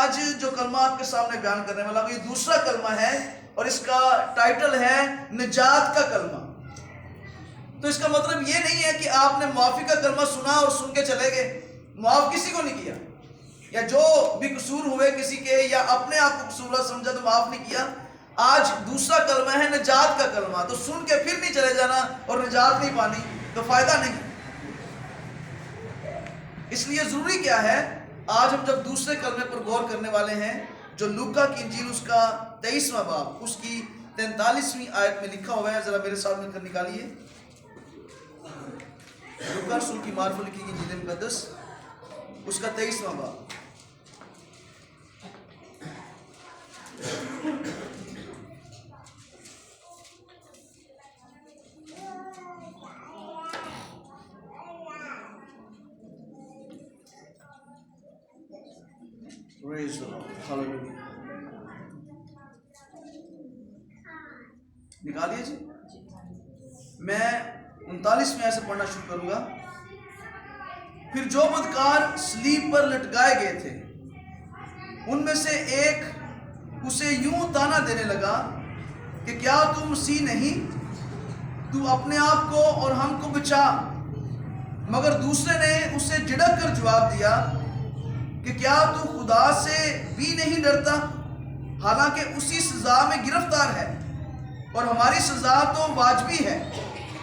آج جو کلمہ آپ کے سامنے بیان کرنے والا ہوں یہ دوسرا کلمہ ہے اور اس کا ٹائٹل ہے نجات کا کلمہ۔ تو اس کا مطلب یہ نہیں ہے کہ آپ نے معافی کا کلمہ سنا اور سن کے چلے گئے، معاف کسی کو نہیں کیا، یا جو بھی قصور ہوئے کسی کے یا اپنے آپ کو قصور سمجھا تو معاف نہیں کیا۔ آج دوسرا کلمہ ہے نجات کا کلمہ، تو سن کے پھر نہیں چلے جانا اور نجات نہیں پانی تو فائدہ نہیں۔ اس لیے ضروری کیا ہے، آج ہم جب دوسرے کلمے پر غور کرنے والے ہیں جو لوکا کی انجیل اس کا 23واں باب اس کی 43ویں آیت میں لکھا ہوا ہے، ذرا میرے ساتھ مل کر نکالیے۔ لوکا رسول کی معرفت لکھی گئی انجیل مقدس اس کا 23واں باب۔ Praise the Lord. Hallelujah. نکالیے جی۔ میں 39ویں آیت سے پڑھنا شروع کروں گا۔ پھر جو بدکار صلیب پر لٹکائے گئے تھے ان میں سے ایک اسے یوں تانا دینے لگا کہ کیا تو مسیح نہیں؟ تو اپنے آپ کو اور ہم کو بچا۔ مگر دوسرے نے اسے جھڑک کر جواب دیا کہ کیا تو خدا سے بھی نہیں ڈرتا؟ حالانکہ اسی سزا میں گرفتار ہے اور ہماری سزا تو واجبی ہے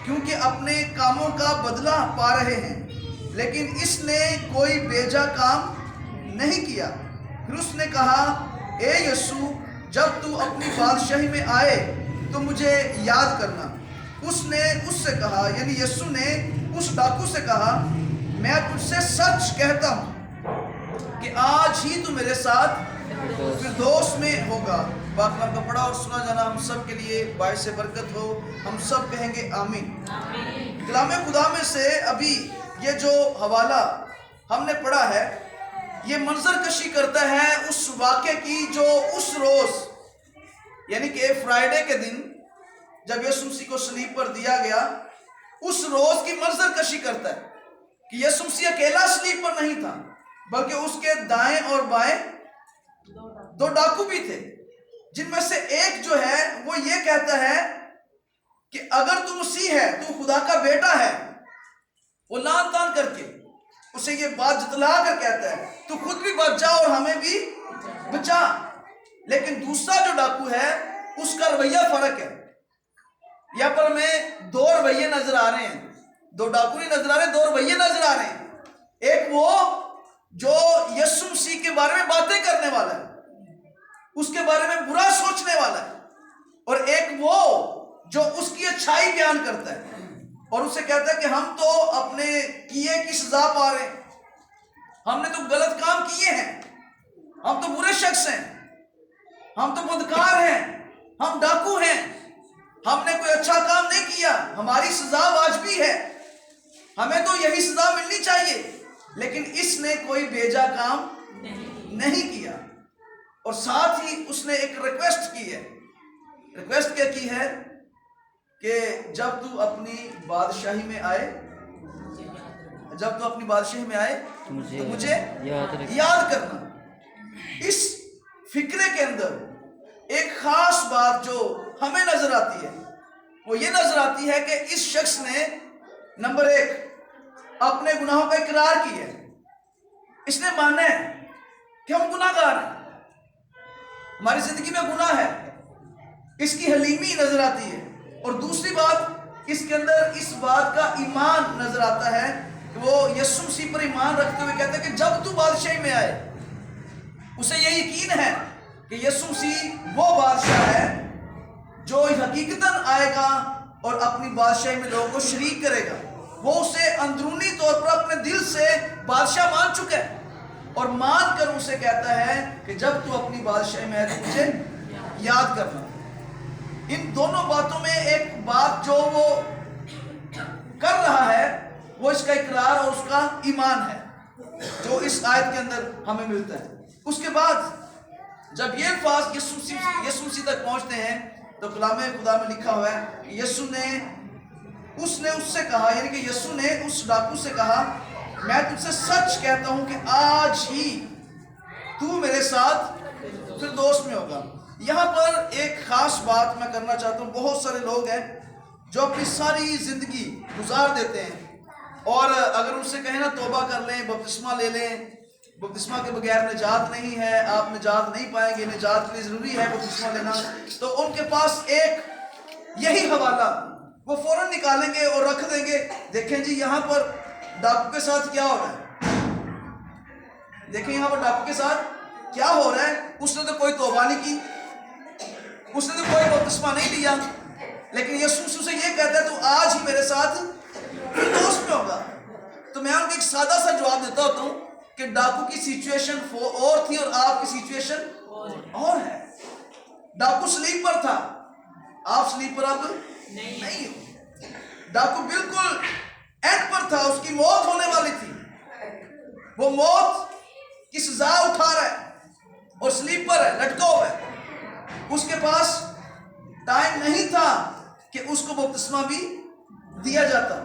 کیونکہ اپنے کاموں کا بدلہ پا رہے ہیں، لیکن اس نے کوئی بیجا کام نہیں کیا۔ پھر اس نے کہا، اے یسوع، جب تو اپنی بادشاہی میں آئے تو مجھے یاد کرنا۔ اس نے اس سے کہا، یعنی یسوع نے اس ڈاکو سے کہا، میں تجھ سے سچ کہتا ہوں کہ آج ہی تو میرے ساتھ فردوس میں ہوگا۔ پاک کلام کا پڑھا اور سنا جانا ہم سب کے لیے باعث برکت ہو، ہم سب کہیں گے آمین۔ کلام خدا میں سے ابھی یہ جو حوالہ ہم نے پڑھا ہے یہ منظر کشی کرتا ہے اس واقعے کی جو اس روز یعنی کہ فرائیڈے کے دن جب یسوع مسیح کو صلیب پر دیا گیا اس روز کی منظر کشی کرتا ہے کہ یسوع مسیح اکیلا صلیب پر نہیں تھا بلکہ اس کے دائیں اور بائیں دو ڈاکو بھی تھے، جن میں سے ایک جو ہے وہ یہ کہتا ہے کہ اگر تو مسیح ہے، تو خدا کا بیٹا ہے، وہ لان تان کر کے اسے یہ بات جتلا کر کہتا ہے تو خود بھی بچ جا اور ہمیں بھی بچا۔ لیکن دوسرا جو ڈاکو ہے اس کا رویہ فرق ہے۔ یہاں پر ہمیں دو رویے نظر آ رہے ہیں، دو ڈاکو نہیں نظر آ رہے، دو رویے نظر آ رہے ہیں۔ ایک وہ جو یسوع مسیح کے بارے میں باتیں کرنے والا ہے، اس کے بارے میں برا سوچنے والا ہے، اور ایک وہ جو اس کی اچھائی بیان کرتا ہے اور اسے کہتا ہے کہ ہم تو اپنے کیے کی سزا پا رہے ہیں، ہم نے تو غلط کام کیے ہیں، ہم تو برے شخص ہیں، ہم تو بدکار ہیں، ہم ڈاکو ہیں، ہم نے کوئی اچھا کام نہیں کیا، ہماری سزا واجبی ہے، ہمیں تو یہی سزا ملنی چاہیے، لیکن اس نے کوئی بیجا کام نہیں کیا۔ اور ساتھ ہی اس نے ایک ریکویسٹ کی ہے۔ ریکویسٹ کیا کی ہے کہ جب تو اپنی بادشاہی میں آئے تو مجھے یاد کرنا۔ اس فکرے کے اندر ایک خاص بات جو ہمیں نظر آتی ہے وہ یہ نظر آتی ہے کہ اس شخص نے نمبر ایک اپنے گناہوں کا اقرار کیا ہے، اس نے مانا ہے کہ ہم گناہ گار ہیں، ہماری زندگی میں گناہ ہے، اس کی حلیمی نظر آتی ہے۔ اور دوسری بات اس کے اندر اس بات کا ایمان نظر آتا ہے کہ وہ یسوع مسیح پر ایمان رکھتے ہوئے کہتے ہیں کہ جب تو بادشاہی میں آئے، اسے یہ یقین ہے کہ یسوع مسیح وہ بادشاہ ہے جو حقیقتاً آئے گا اور اپنی بادشاہی میں لوگوں کو شریک کرے گا۔ وہ اسے اندرونی طور پر اپنے دل سے بادشاہ مان چکا ہے اور مان کر اسے کہتا ہے کہ جب تو اپنی بادشاہی میں آئے تو مجھے یاد کرنا۔ ان دونوں باتوں میں ایک بات جو وہ کر رہا ہے وہ اس کا اقرار اور اس کا ایمان ہے جو اس آیت کے اندر ہمیں ملتا ہے۔ اس کے بعد جب یہ الفاظ یسوع مسیح تک پہنچتے ہیں تو کلام خدا میں لکھا ہوا ہے کہ یسوع نے اس سے کہا، یعنی کہ یسوع نے اس ڈاکو سے کہا، میں تجھ سے سچ کہتا ہوں کہ آج ہی تو میرے ساتھ فردوس میں ہوگا۔ یہاں پر ایک خاص بات میں کرنا چاہتا ہوں۔ بہت سارے لوگ ہیں جو اپنی ساری زندگی گزار دیتے ہیں، اور اگر ان سے کہیں نا توبہ کر لیں، بپتسمہ لے لیں، بپتسمہ کے بغیر نجات نہیں ہے، آپ نجات نہیں پائیں گے، نجات کے لیے ضروری ہے بپتسمہ لینا، تو ان کے پاس ایک یہی حوالہ وہ فوراً نکالیں گے اور رکھ دیں گے۔ دیکھیں جی یہاں پر ڈاکو کے ساتھ کیا ہو رہا ہے، دیکھیں یہاں پر ڈاکو کے ساتھ کیا ہو رہا ہے۔ اس نے تو کوئی توبہ نہیں کی، اس نے تو کوئی بپتسمہ نہیں لیا، لیکن یسوع مسیح سے یہ کہتا ہے تو آج ہی میرے ساتھ فردوس میں ہوگا۔ تو میں ان کو ایک سادہ سا جواب دیتا ہوتا ہوں کہ ڈاکو کی سچویشن اور تھی اور آپ کی سچویشن اور ہے۔ ڈاکو سلیپ پر تھا، آپ سلیپ پر اب نہیں ہو۔ ڈاکو بالکل اینڈ پر تھا، اس کی موت ہونے والی تھی، وہ موت کی سزا اٹھا رہا ہے اور سلیپ پر ہے، لٹکا ہوا ہے۔ اس کے پاس ٹائم نہیں تھا کہ اس کو بپتسمہ بھی دیا جاتا،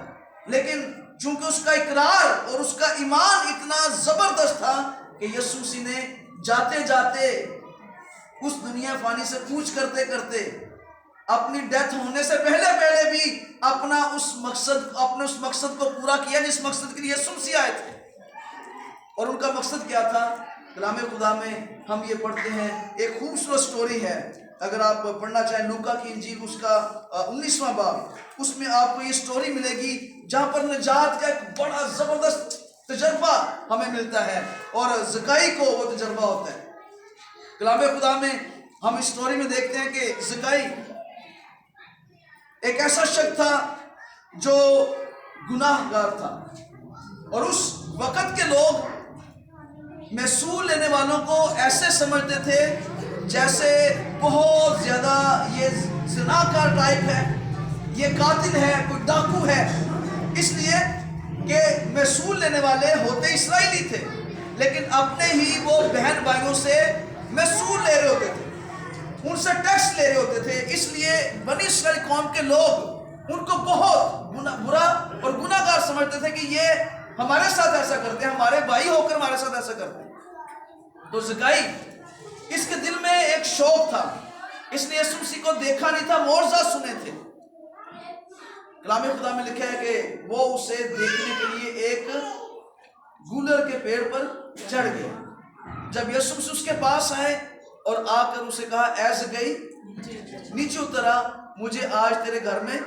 لیکن چونکہ اس کا اقرار اور اس کا ایمان اتنا زبردست تھا کہ یسوع مسیح نے جاتے جاتے اس دنیا فانی سے کوچ کرتے کرتے اپنی ڈیتھ ہونے سے پہلے بھی اپنے اس مقصد کو پورا کیا جس مقصد کے لیے یسوع مسیح آئے تھے۔ اور ان کا مقصد کیا تھا؟ کلام خدا میں ہم یہ پڑھتے ہیں، ایک خوبصورت سٹوری ہے، اگر آپ پڑھنا چاہیں لوکا کی انجیل اس کا 19واں باب، اس میں آپ کو یہ سٹوری ملے گی جہاں پر نجات کا ایک بڑا زبردست تجربہ ہمیں ملتا ہے، اور زکائی کو وہ تجربہ ہوتا ہے۔ کلام خدا میں ہم اس سٹوری میں دیکھتے ہیں کہ زکائی ایک ایسا شخص تھا جو گناہ گار تھا، اور اس وقت کے لوگ محصول لینے والوں کو ایسے سمجھتے تھے جیسے بہت زیادہ یہ زناکار ٹائپ ہے، یہ قاتل ہے، کوئی ڈاکو ہے، اس لیے کہ محصول لینے والے ہوتے اسرائیلی تھے، لیکن اپنے ہی وہ بہن بھائیوں سے محصول لے رہے ہوتے تھے، ان سے ٹیکس لے رہے ہوتے تھے، اس لیے بنی اسرائیل قوم کے لوگ ان کو بہت برا اور گناہ گار سمجھتے تھے کہ یہ ہمارے ساتھ ایسا کرتے ہیں، ہمارے بھائی ہو کر ہمارے ساتھ ایسا کرتے ہیں۔ تو زکائی اس کے دل میں ایک شوق تھا، اس نے یسوع مسیح کو دیکھا نہیں تھا، معجزات سنے تھے۔ کلام خدا میں لکھا ہے کہ وہ اسے دیکھنے کے لیے ایک گولر کے پیڑ پر چڑھ گیا۔ جب یسوع مسیح اس کے پاس آئے اور آ کر اسے کہا، اے زکائی نیچے اترا، مجھے آج تیرے گھر میں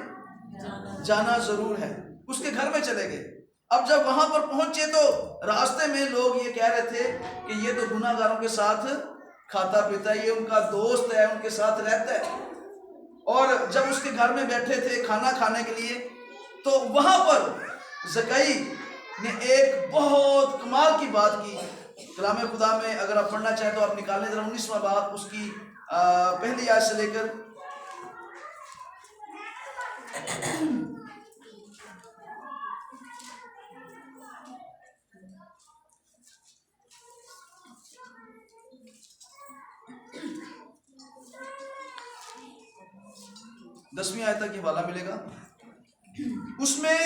جانا ضرور ہے۔ اس کے گھر میں چلے گئے۔ اب جب وہاں پر پہنچے تو راستے میں لوگ یہ کہہ رہے تھے کہ یہ تو گناہ گاروں کے ساتھ کھاتا پیتا ہے، یہ ان کا دوست ہے، ان کے ساتھ رہتا ہے۔ اور جب اس کے گھر میں بیٹھے تھے کھانا کھانے کے لیے، تو وہاں پر زکائی نے ایک بہت کمال کی بات کی۔ کلام خدا میں اگر آپ پڑھنا چاہیں تو آپ نکالیں ذرا 19واں باب، اس کی پہلی آیت سے لے کر 10ویں آیت تک یہ حوالہ ملے گا۔ اس میں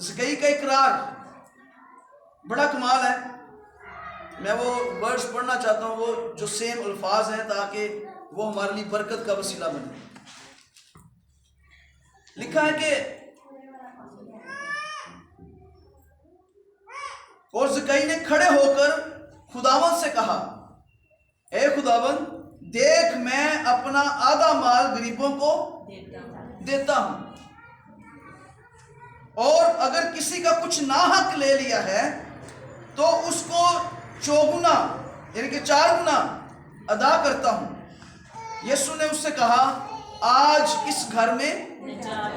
زکائی کا اقرار بڑا کمال ہے۔ میں وہ ورڈز پڑھنا چاہتا ہوں، وہ جو سیم الفاظ ہیں، تاکہ وہ ہمارے لیے برکت کا وسیلہ بنے۔ لکھا ہے کہ اور زکائی نے کھڑے ہو کر خداوند سے کہا، اے خداوند دیکھ میں اپنا آدھا مال غریبوں کو دیتا ہوں، اور اگر کسی کا کچھ ناحق لے لیا ہے تو اس کو چوگنا یعنی کہ 4 گنا ادا کرتا ہوں۔ یسوع نے اس سے کہا، آج اس گھر میں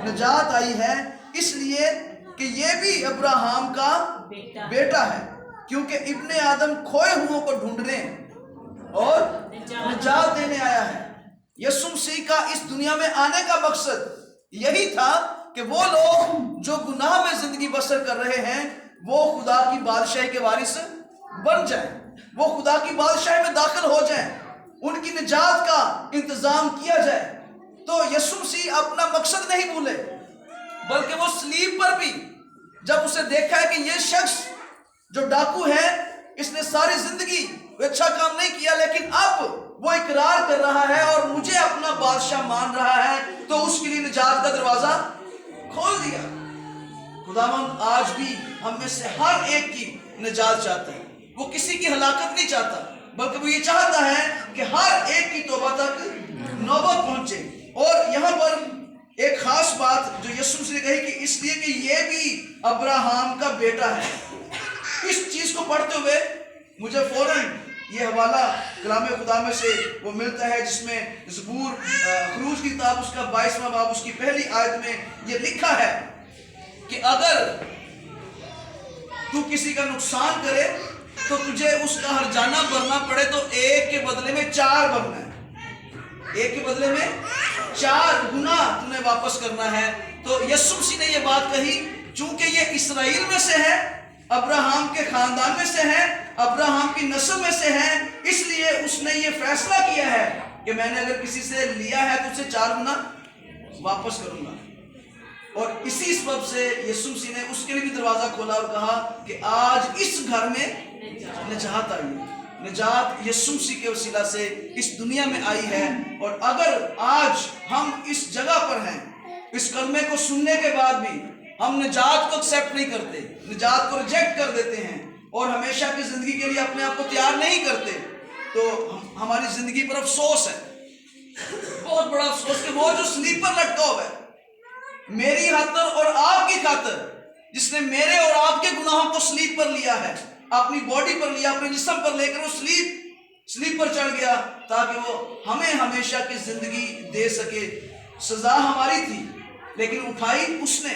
نجات آئی ہے، اس لیے کہ یہ بھی ابراہیم کا بیٹا ہے، کیونکہ ابن آدم کھوئے ہوں کو ڈھونڈنے اور نجات دینے آیا ہے۔ یسوع مسیح کا اس دنیا میں آنے کا مقصد یہی تھا کہ وہ لوگ جو گناہ میں زندگی بسر کر رہے ہیں وہ خدا کی بادشاہی کے وارث بن جائیں، وہ خدا کی بادشاہی میں داخل ہو جائیں، ان کی نجات کا انتظام کیا جائے۔ تو یسوع مسیح اپنا مقصد نہیں بھولے، بلکہ وہ صلیب پر بھی جب اسے دیکھا ہے کہ یہ شخص جو ڈاکو ہے، اس نے ساری زندگی وہ اچھا کام نہیں کیا، لیکن اب وہ اقرار کر رہا ہے اور مجھے اپنا بادشاہ مان رہا ہے، تو اس کے لیے نجات کا دروازہ کھول دیا۔ خداوند آج بھی ہم میں سے ہر ایک کی نجات چاہتا ہے، وہ کسی کی ہلاکت نہیں چاہتا، بلکہ وہ یہ چاہتا ہے کہ ہر ایک کی توبہ تک نوبت پہنچے۔ اور یہاں پر ایک خاص بات جو یسوع مسیح نے کہی کہ اس لیے کہ یہ بھی ابراہام کا بیٹا ہے، اس چیز کو پڑھتے ہوئے مجھے فوراً یہ حوالہ کلام خدا میں سے وہ ملتا ہے، جس میں زبور خروج کی کتاب اس کا 22واں باب اس کی پہلی آیت میں یہ لکھا ہے کہ اگر تو کسی کا نقصان کرے تو تجھے اس کا ہرجانہ بھرنا پڑے تو ایک کے بدلے میں 4 بھرنا ہے، ایک کے بدلے میں 4 گنا تمہیں واپس کرنا ہے۔ تو یسوع مسیح نے یہ بات کہی چونکہ یہ اسرائیل میں سے ہے، ابراہام کے خاندان میں سے ہے، ابراہام کی نسل میں سے ہے، اس لیے اس نے یہ فیصلہ کیا ہے کہ میں نے اگر کسی سے لیا ہے تو اسے 4 گنا واپس کروں گا۔ اور اسی سبب سے یسوع مسیح نے اس کے لیے بھی دروازہ کھولا اور کہا کہ آج اس گھر میں نجات آئی ہے، نجات یسوع مسیح کے وسیلہ سے اس دنیا میں آئی ہے۔ اور اگر آج ہم اس جگہ پر ہیں، اس کلمے کو سننے کے بعد بھی ہم نجات کو ایکسیپٹ نہیں کرتے، نجات کو ریجیکٹ کر دیتے ہیں اور ہمیشہ کی زندگی کے لیے اپنے آپ کو تیار نہیں کرتے، تو ہماری زندگی پر افسوس ہے، بہت بڑا افسوس کہ وہ جو صلیب پر لٹکا ہوا ہے میری خاطر اور آپ کی خاطر، جس نے میرے اور آپ کے گناہوں کو صلیب پر لیا ہے، اپنی باڈی پر لیا، اپنے جسم پر لے کر وہ صلیب پر چڑھ گیا تاکہ وہ ہمیں ہمیشہ کی زندگی دے سکے۔ سزا ہماری تھی لیکن اٹھائی اس نے،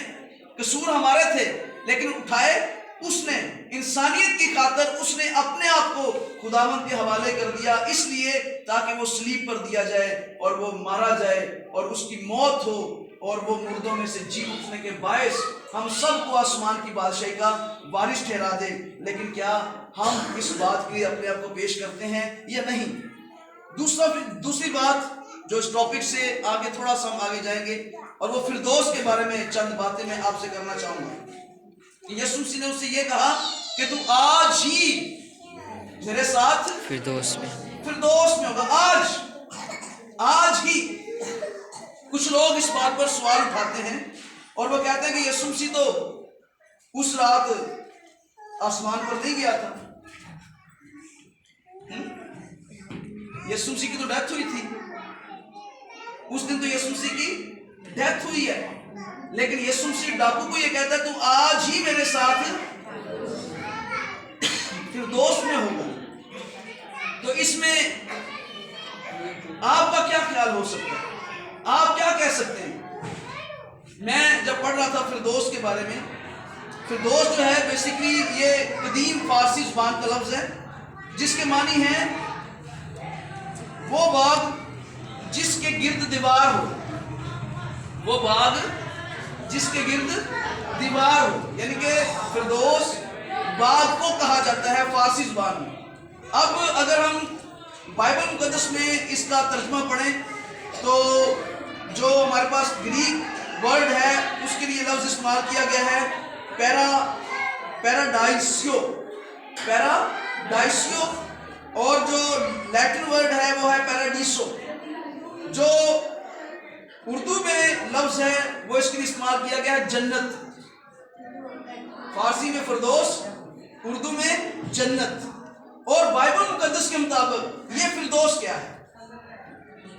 قصور ہمارے تھے لیکن اٹھائے اس نے، انسانیت کی خاطر اس نے اپنے آپ کو خداوند کے حوالے کر دیا، اس لیے تاکہ وہ صلیب پر دیا جائے اور وہ مارا جائے اور اس کی موت ہو اور وہ مردوں میں سے جی اٹھنے کے باعث ہم سب کو آسمان کی بادشاہی کا وارث ٹھہرا دے۔ لیکن کیا ہم اس بات کے لیے اپنے آپ کو پیش کرتے ہیں یا نہیں؟ دوسری بات جو اس ٹاپک سے آگے تھوڑا سا ہم آگے جائیں گے، اور وہ فردوس کے بارے میں چند باتیں میں آپ سے کرنا چاہوں گا۔ یسوع مسیح نے اس سے یہ کہا کہ تو آج ہی میرے ساتھ فردوس میں ہوگا، آج ہی۔ کچھ لوگ اس بات پر سوال اٹھاتے ہیں اور وہ کہتے ہیں کہ یسوع مسیح تو اس رات آسمان پر نہیں گیا تھا، یسوع مسیح کی تو ڈیتھ ہوئی تھی، اس دن تو یسوع مسیح کی ڈیتھ ہوئی ہے، لیکن یسوع مسیح ڈاکو کو یہ کہتا ہے تو آج ہی میرے ساتھ فردوس میں ہوگا۔ تو اس میں آپ کا کیا خیال ہو سکتا ہے؟ آپ کیا کہہ سکتے ہیں؟ میں جب پڑھ رہا تھا فردوس کے بارے میں، فردوس جو ہے بیسیکلی یہ قدیم فارسی زبان کا لفظ ہے جس کے معنی ہے وہ باغ جس کے گرد دیوار ہو، وہ باغ جس کے گرد دیوار ہو، یعنی کہ فردوس باغ کو کہا جاتا ہے فارسی زبان میں۔ اب اگر ہم بائبل مقدس میں اس کا ترجمہ پڑھیں تو جو ہمارے پاس گریک ورڈ ہے اس کے لیے لفظ استعمال کیا گیا ہے پیراڈائسیو، اور جو لیٹن ورڈ ہے وہ ہے پیراڈیسو۔ جو اردو میں لفظ ہے وہ اس کے لیے استعمال کیا گیا ہے جنت، فارسی میں فردوس، اردو میں جنت۔ اور بائبل مقدس کے مطابق یہ فردوس کیا ہے؟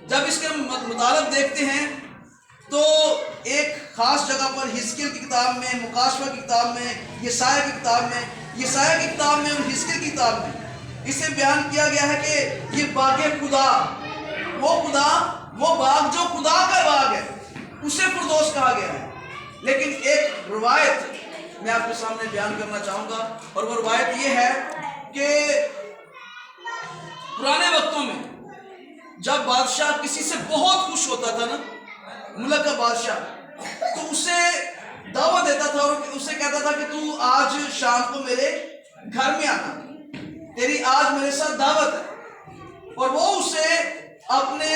جب اس کے مطالب دیکھتے ہیں تو ایک خاص جگہ پر حزقیل کی کتاب میں، مکاشفہ کی کتاب میں، یسایہ کی کتاب میں اور حزقیل کی کتاب میں اسے بیان کیا گیا ہے کہ یہ باغ خدا، وہ باغ جو خدا کا باغ ہے، اسے فردوس کہا گیا ہے۔ لیکن ایک روایت میں آپ کے سامنے بیان کرنا چاہوں گا، اور وہ روایت یہ ہے کہ پرانے وقتوں میں جب بادشاہ کسی سے بہت خوش ہوتا تھا نا، ملک کا بادشاہ، تو اسے دعوت دیتا تھا اور اسے کہتا تھا کہ تو آج شام کو میرے گھر میں آنا، تیری آج میرے ساتھ دعوت ہے۔ اور وہ اسے اپنے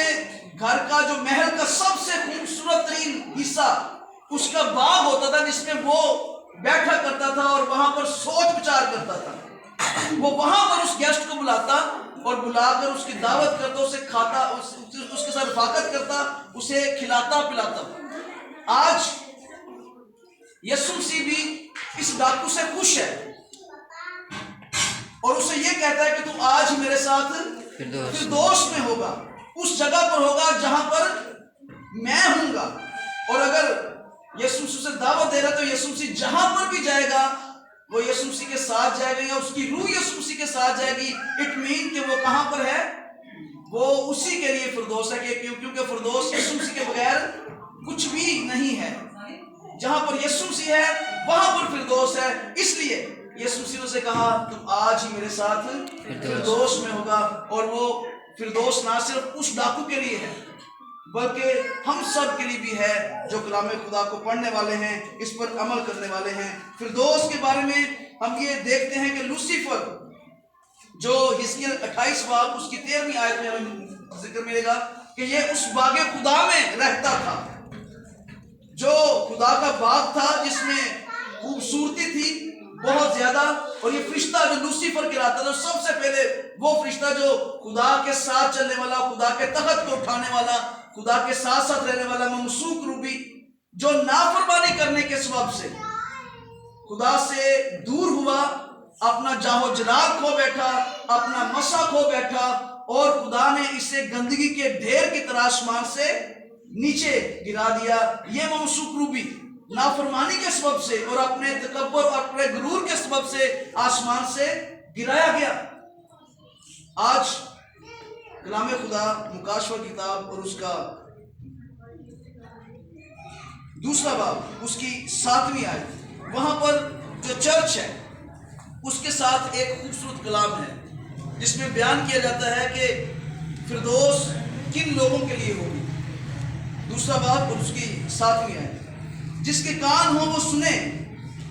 گھر کا جو محل کا سب سے خوبصورت ترین حصہ، اس کا باغ ہوتا تھا جس میں وہ بیٹھا کرتا تھا اور وہاں پر سوچ بچار کرتا تھا، وہ وہاں پر اس گیسٹ کو بلاتا اور بلا کر اس کی دعوت کرتا، اسے کھاتا، اس کے ساتھ رفاقت کرتا، اسے کھلاتا پلاتا۔ آج یسوع مسیح بھی اس ڈاکو سے خوش ہے اور اسے یہ کہتا ہے کہ تم آج میرے ساتھ فردوس میں ہوگا، اس جگہ پر ہوگا جہاں پر میں ہوں گا۔ اور اگر یسوع مسیح سے دعوت دے رہا تو یسوع مسیح جہاں پر بھی جائے گا وہ یسوع مسیح کے ساتھ جائے گا، یا اس کی روح یسوع مسیح کے ساتھ جائے گی۔ اٹ مین کہ وہ کہاں پر ہے؟ وہ اسی کے لیے فردوس ہے، کیونکہ فردوس یسوع مسیح کے بغیر کچھ بھی نہیں ہے۔ جہاں پر یسوع مسیح ہے وہاں پر فردوس ہے۔ اس لیے یسوع مسیح نے اسے کہا تم آج ہی میرے ساتھ فردوس میں ہوگا۔ اور وہ فردوس نہ صرف اس ڈاکو کے لیے ہے بلکہ ہم سب کے لیے بھی ہے جو کلام خدا کو پڑھنے والے ہیں، اس پر عمل کرنے والے ہیں۔ فردوس کے بارے میں ہم یہ دیکھتے ہیں کہ لوسیفر جو حزقیل 28 باب اس کی 13ویں آیت میں ہمیں ذکر ملے گا کہ یہ اس باغ خدا میں رہتا تھا، جو خدا کا باغ تھا جس میں خوبصورتی تھی بہت زیادہ۔ اور یہ فرشتہ جو لوسیفر کہلاتا تھا، سب سے پہلے وہ فرشتہ جو خدا کے ساتھ چلنے والا، خدا کے تخت کو اٹھانے والا، خدا کے ساتھ ساتھ رہنے والا ممسوک روبی، جو نافرمانی کرنے کے سبب سے خدا سے دور ہوا، اپنا جاہ و جلال کھو بیٹھا، اپنا مسا کھو بیٹھا، اور خدا نے اسے گندگی کے ڈھیر کی طرح آسمان سے نیچے گرا دیا۔ یہ ممسوک روبی نافرمانی کے سبب سے اور اپنے تکبر اور اپنے غرور کے سبب سے آسمان سے گرایا گیا۔ آج کلام خدا مکاشفہ کتاب اور اس کا 2 باب اس کی 7ویں آیت، وہاں پر جو چرچ ہے اس کے ساتھ ایک خوبصورت کلام ہے جس میں بیان کیا جاتا ہے کہ فردوس کن لوگوں کے لیے ہوگی۔ 2 باب اور اس کی 7ویں آیت، جس کے کان ہو وہ سنے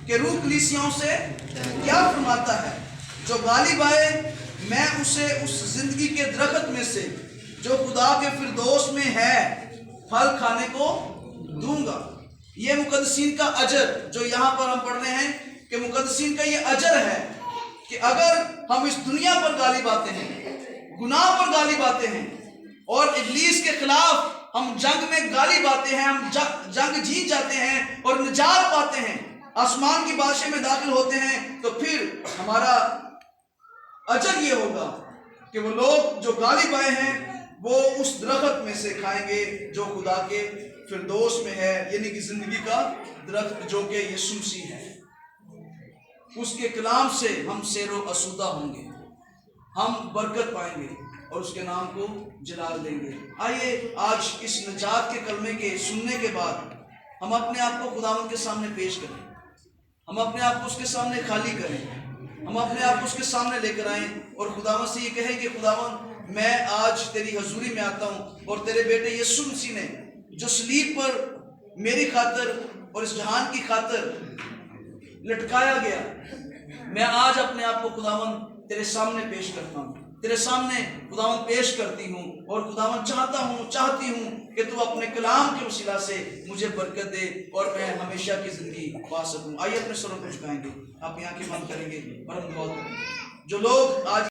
کہ روح کلیسیاؤں سے کیا فرماتا ہے۔ جو غالب آئے میں اسے اس زندگی کے درخت میں سے جو خدا کے فردوس میں ہے پھل کھانے کو دوں گا۔ یہ مقدسین کا اجر جو یہاں پر ہم پڑھ رہے ہیں کہ مقدسین کا یہ اجر ہے کہ اگر ہم اس دنیا پر غالب آتے ہیں، گناہ پر غالب آتے ہیں اور ابلیس کے خلاف ہم جنگ میں غالب آتے ہیں، ہم جنگ جیت جاتے ہیں اور نجات پاتے ہیں، آسمان کی بادشاہ میں داخل ہوتے ہیں، تو پھر ہمارا اجر یہ ہوگا کہ وہ لوگ جو غالب آئے ہیں وہ اس درخت میں سے کھائیں گے جو خدا کے فردوس میں ہے، یعنی کہ زندگی کا درخت جو کہ یسوع مسیح ہے۔ اس کے کلام سے ہم سیر و اسودہ ہوں گے، ہم برکت پائیں گے اور اس کے نام کو جلال دیں گے۔ آئیے آج اس نجات کے کلمے کے سننے کے بعد ہم اپنے آپ کو خداوند کے سامنے پیش کریں، ہم اپنے آپ کو اس کے سامنے خالی کریں، ہم اپنے آپ کو اس کے سامنے لے کر آئیں اور خداوند سے یہ کہیں کہ خداوند میں آج تیری حضوری میں آتا ہوں، اور تیرے بیٹے یسوع مسیح نے جو صلیب پر میری خاطر اور اس جہان کی خاطر لٹکایا گیا، میں آج اپنے آپ کو خداوند تیرے سامنے پیش کرتا ہوں، تیرے سامنے خداوند پیش کرتی ہوں، اور خداوند چاہتی ہوں کہ تو اپنے کلام کے وسیلہ سے مجھے برکت دے اور میں ہمیشہ کی زندگی پا سکوں۔ آئیے اپنے سروں کو جھکائیں گے، آپ آنکھیں بند کریں گے اور ہم دعا کریں گے۔ جو لوگ آج